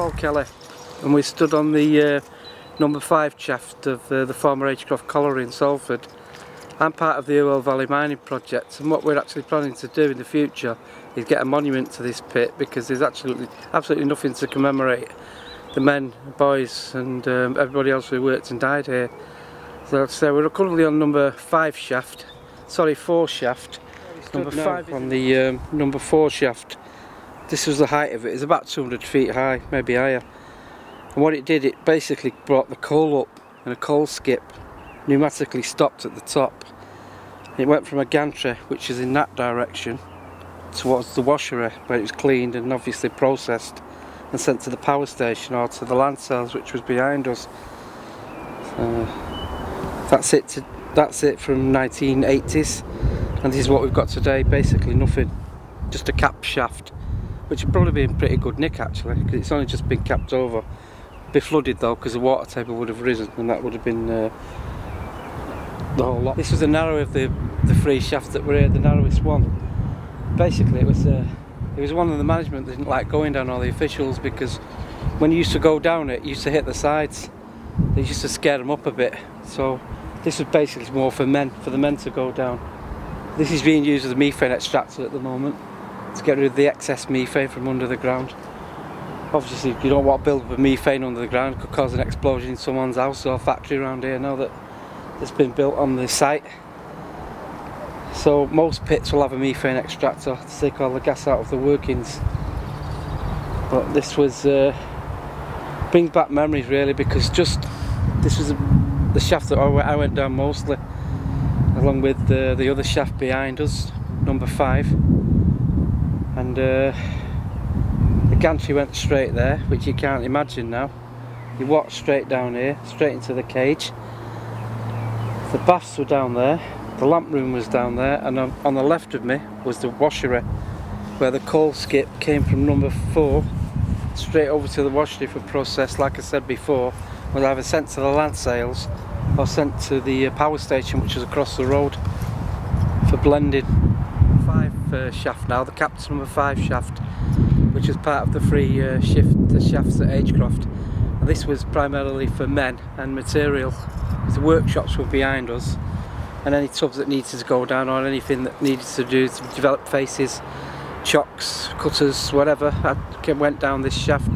Paul Kelly, and we stood on the number 5 shaft of the former Agecroft Colliery in Salford. I'm part of the Irwell Valley mining project, and what we're actually planning to do in the future is get a monument to this pit, because there's absolutely nothing to commemorate the men, boys and everybody else who worked and died here. So we're currently on number 5 shaft, sorry 4 shaft, number 5 on the number 4 shaft. This was the height of it. It's about 200 feet high, maybe higher. And what it did, it basically brought the coal up, and a coal skip pneumatically stopped at the top. It went from a gantry, which is in that direction, towards the washery, where it was cleaned and obviously processed and sent to the power station or to the land cells, which was behind us. That's it from 1980s, and this is what we've got today. Basically nothing, just a cap shaft, which would probably be in pretty good nick actually, because it's only just been capped over. Be flooded though, because the water table would have risen, and that would have been the whole lot. This was the narrow of the 3 shafts that were here, the narrowest one. Basically it was one of the management that didn't like going down, all the officials, because when you used to go down it, you used to hit the sides. They used to scare them up a bit. So this was basically more for the men to go down. This is being used as a methane extractor at the moment, to get rid of the excess methane from under the ground. Obviously you don't want to build up a methane under the ground, it could cause an explosion in someone's house or factory around here now that it's been built on the site. So most pits will have a methane extractor to take all the gas out of the workings. But this was brings back memories really, because this was the shaft that I went down mostly, along with the other shaft behind us, number 5. And the gantry went straight there, which you can't imagine now. You walked straight down here, straight into the cage. The baths were down there, the lamp room was down there, and on the left of me was the washery, where the coal skip came from number 4 straight over to the washery for process. Like I said before, was either sent to the land sales or sent to the power station, which is across the road, for blending. 5 shaft now, the capped number 5 shaft, which is part of the 3 shafts at Agecroft. And this was primarily for men and material. The workshops were behind us, and any tubs that needed to go down, or anything that needed to do to develop faces, chocks, cutters, whatever, went down this shaft.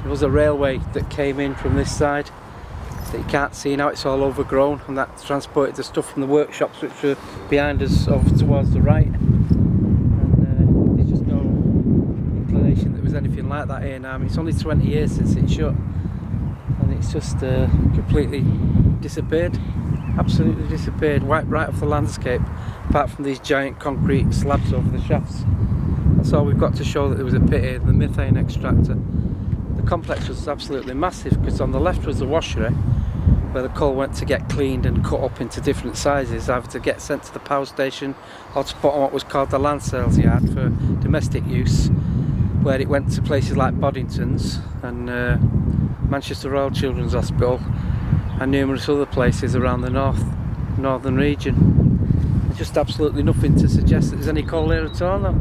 There was a railway that came in from this side that you can't see now, it's all overgrown, and that transported the stuff from the workshops, which were behind us, over towards the right. And there's just no inclination that there was anything like that here now. I mean, it's only 20 years since it shut, and it's just completely disappeared, absolutely disappeared, wiped right off the landscape, apart from these giant concrete slabs over the shafts. That's all we've got to show that there was a pit here, the methane extractor. The complex was absolutely massive, because on the left was the washery, where the coal went to get cleaned and cut up into different sizes, either to get sent to the power station or to put on what was called the land sales yard for domestic use, where it went to places like Boddington's and Manchester Royal Children's Hospital and numerous other places around the northern region. There's just absolutely nothing to suggest that there's any coal here at all now.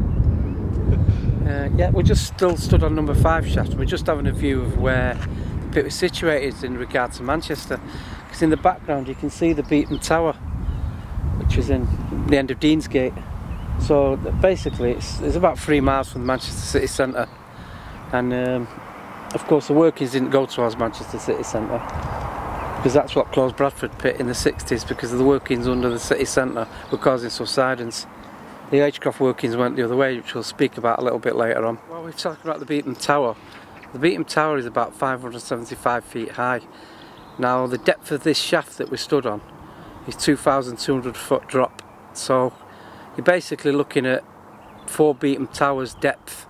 Yeah, we're just still stood on number 5 shaft. We're just having a view of where the pit was situated in regard to Manchester, because in the background you can see the Beaton Tower, which is in the end of Deansgate. So basically it's about 3 miles from the Manchester city centre, and of course the workings didn't go towards Manchester city centre, because that's what closed Bradford pit in the 60s, because of the workings under the city centre were causing subsidence. The Agecroft workings went the other way, which we'll speak about a little bit later on. While we're talking about the Beaton Tower, the Beaton Tower is about 575 feet high. Now the depth of this shaft that we stood on is 2,200 foot drop, so you're basically looking at 4 Beaton Towers depth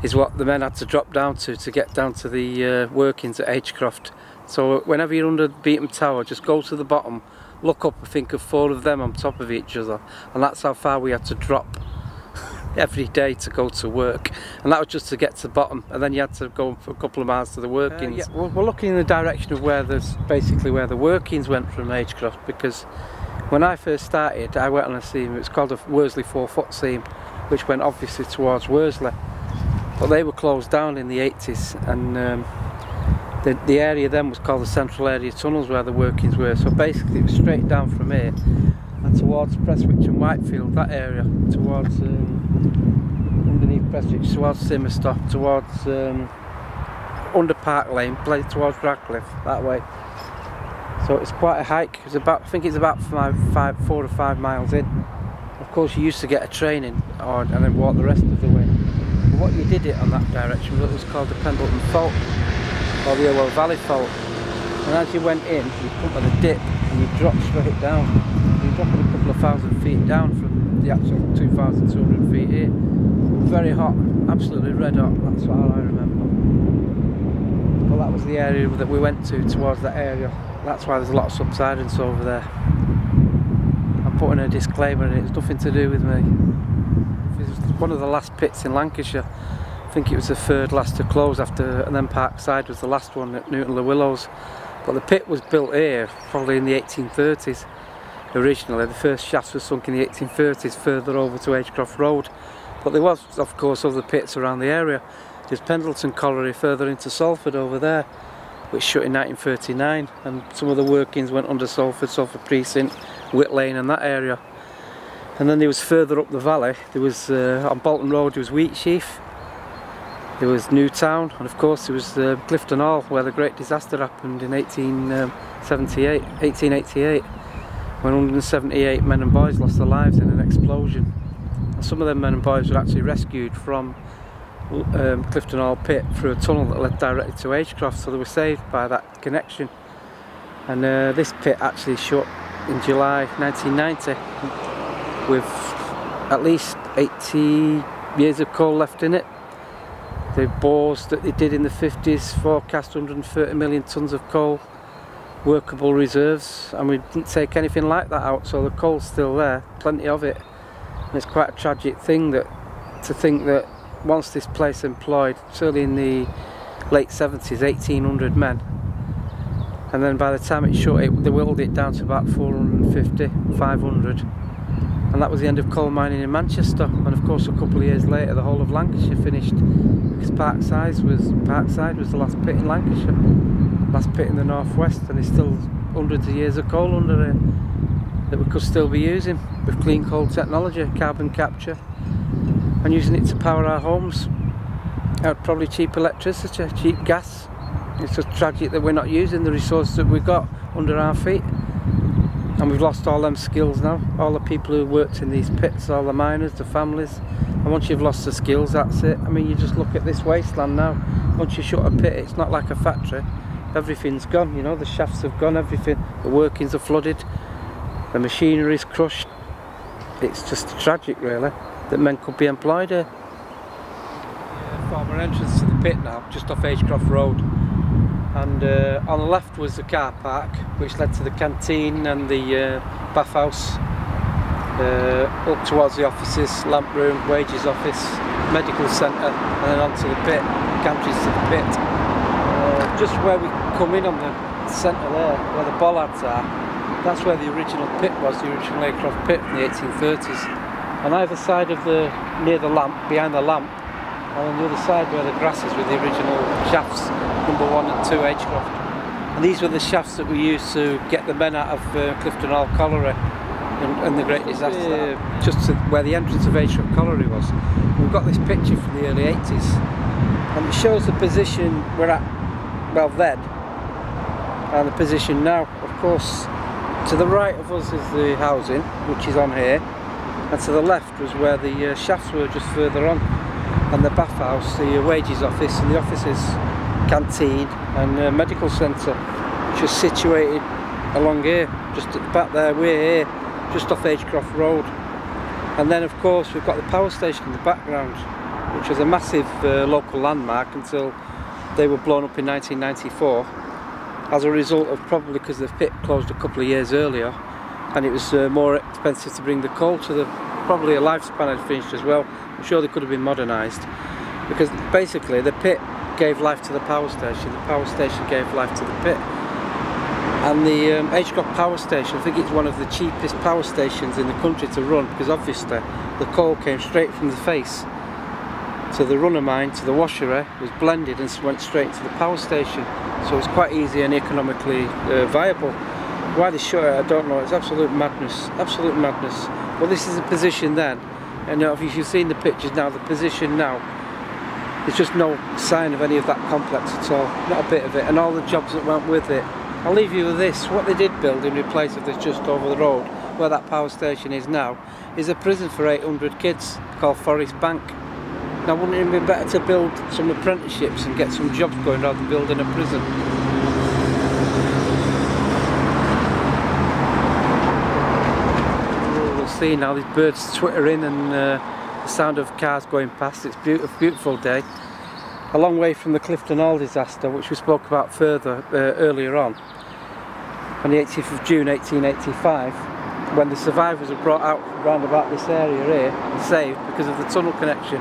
is what the men had to drop down to get down to the workings at Agecroft. So whenever you're under the Beaton Tower, just go to the bottom, look up and think of 4 of them on top of each other, and that's how far we had to drop every day to go to work, and that was just to get to the bottom, and then you had to go for a couple of miles to the workings. Yeah, we're looking in the direction of where where the workings went from Agecroft, because when I first started I went on a seam, it's called a Worsley 4-foot seam, which went obviously towards Worsley. but they were closed down in the 80s, and the area then was called the Central Area Tunnels, where the workings were. So basically it was straight down from here and towards Prestwich and Whitefield, that area, towards underneath Prestwich, towards Simmerstop, towards under Park Lane, towards Radcliffe, that way. So it's quite a hike. It's about, I think it's about 4 to 5 miles in. Of course, you used to get a train in, and then walk the rest of the way. But what you did it on that direction was called the Pendleton Fault, or the Irwell Valley Fault. And as you went in, you come to the dip and you drop straight down. You drop it a couple of thousand feet down from the actual 2,200 feet here. Very hot, absolutely red hot. That's all I remember. Well, that was the area that we went to, towards that area. That's why there's a lot of subsidence over there. I'm putting a disclaimer in it, it's nothing to do with me. It was one of the last pits in Lancashire. I think it was the third last to close after, and then Parkside was the last one at Newton-le-Willows. But the pit was built here probably in the 1830s originally. The first shafts were sunk in the 1830s further over to Agecroft Road. But there was, of course, other pits around the area. There's Pendleton Colliery further into Salford over there, which shut in 1939, and some of the workings went under Salford Precinct, Whit Lane and that area. And then there was further up the valley, there was on Bolton Road there was Wheatsheaf, there was Newtown, and of course there was Clifton Hall, where the great disaster happened in 1888, when 178 men and boys lost their lives in an explosion. And some of them men and boys were actually rescued from Clifton Hall pit through a tunnel that led directly to Agecroft, so they were saved by that connection. And this pit actually shut in July 1990 with at least 80 years of coal left in it. The bores that they did in the 50s forecast 130 million tonnes of coal, workable reserves, and we didn't take anything like that out, so the coal's still there, plenty of it. And it's quite a tragic thing to think that once this place employed, certainly in the late 70s, 1,800 men, and then by the time it shut, they whittled it down to about 450, 500, and that was the end of coal mining in Manchester. And of course a couple of years later the whole of Lancashire finished, because Parkside was the last pit in Lancashire, last pit in the northwest, and there's still hundreds of years of coal under it that we could still be using with clean coal technology, carbon capture, and using it to power our homes at probably cheap electricity, cheap gas. It's just tragic that we're not using the resources that we've got under our feet, and we've lost all them skills now, all the people who worked in these pits, all the miners, the families. And once you've lost the skills, that's it. I mean, you just look at this wasteland now. Once you shut a pit, it's not like a factory, everything's gone, you know, the shafts have gone, everything, the workings are flooded, the machinery's crushed. It's just tragic really that men could be employed here. Former entrance to the pit now, just off Agecroft Road, and on the left was the car park, which led to the canteen and the bathhouse, up towards the offices, lamp room, wages office, medical centre, and then onto the pit, gantries to the pit. Just where we come in on the centre there, where the bollards are, that's where the original pit was, the original Agecroft pit from the 1830s. On either side of near the lamp, behind the lamp, and on the other side where the grass is with the original shafts, number 1 and 2 Agecroft. And these were the shafts that we used to get the men out of Clifton Hall Colliery and the great disaster. Just where the entrance of Agecroft Colliery was. We've got this picture from the early 80s, and it shows the position we're at, well then, and the position now. Of course, to the right of us is the housing, which is on here, and to the left was where the shafts were, just further on, and the bathhouse, the wages office, and the offices, canteen and medical centre, which is situated along here, just at the back there. We're here, just off Agecroft Road. And then of course we've got the power station in the background, which was a massive local landmark until they were blown up in 1994, as a result of, probably because the pit closed a couple of years earlier, and it was more expensive to bring the coal to the, probably a lifespan had finished as well. I'm sure they could have been modernised, because basically the pit gave life to the power station gave life to the pit. And the Agecroft power station, I think it's one of the cheapest power stations in the country to run, because obviously the coal came straight from the face to the runner mine to the washery was blended and went straight to the power station, so it's quite easy and economically viable. Why they shut it, I don't know. It's absolute madness, absolute madness. Well, this is the position then, and if you've seen the pictures now, the position now, there's just no sign of any of that complex at all, not a bit of it, and all the jobs that went with it. I'll leave you with this. What they did build in place of this just over the road, where that power station is now, is a prison for 800 kids called Forest Bank. Now, wouldn't it be better to build some apprenticeships and get some jobs going rather than building a prison? We'll see now, these birds twittering and the sound of cars going past. It's a beautiful day. A long way from the Clifton Hall disaster, which we spoke about further earlier on the 18th of June 1885, when the survivors were brought out round about this area here and saved because of the tunnel connection.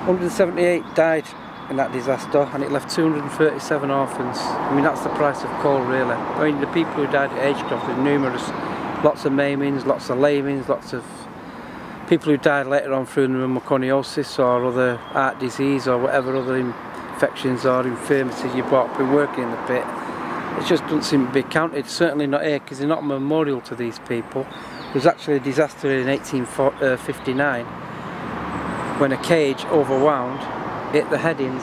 178 died in that disaster, and it left 237 orphans. I mean, that's the price of coal, really. I mean, the people who died at Agecroft are numerous. Lots of maimings, lots of lamings, lots of people who died later on through pneumoconiosis or other heart disease or whatever other infections or infirmities you brought up in working in the pit. It just doesn't seem to be counted, certainly not here, because they're not a memorial to these people. There was actually a disaster in 1859 when a cage, overwound, hit the headings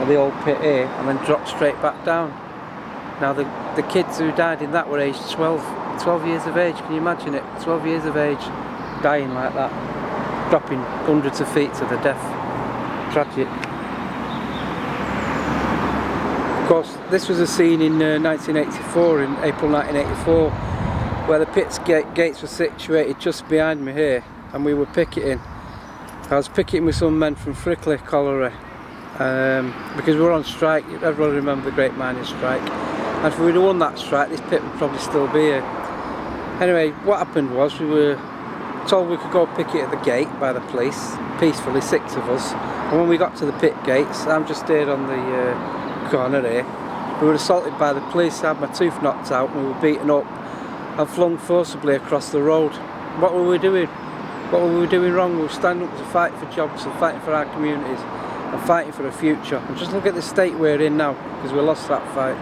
of the old pit here and then dropped straight back down. Now the kids who died in that were aged 12 years of age, can you imagine it? 12 years of age, dying like that, dropping hundreds of feet to the death. Tragic. Of course, this was a scene in 1984, in April 1984, where the pit's gates were situated just behind me here, and we were picketing. I was picketing with some men from Agecroft Colliery because we were on strike. Everyone remember the Great Miners' Strike, and if we'd have won that strike, this pit would probably still be here. Anyway, what happened was we were told we could go picket at the gate by the police, peacefully, 6 of us, and when we got to the pit gates, I'm just stayed on the corner here, we were assaulted by the police. I had my tooth knocked out and we were beaten up and flung forcibly across the road. What were we doing? What were we doing wrong? We were standing up to fight for jobs and fighting for our communities and fighting for a future. And just look at the state we're in now, because we lost that fight.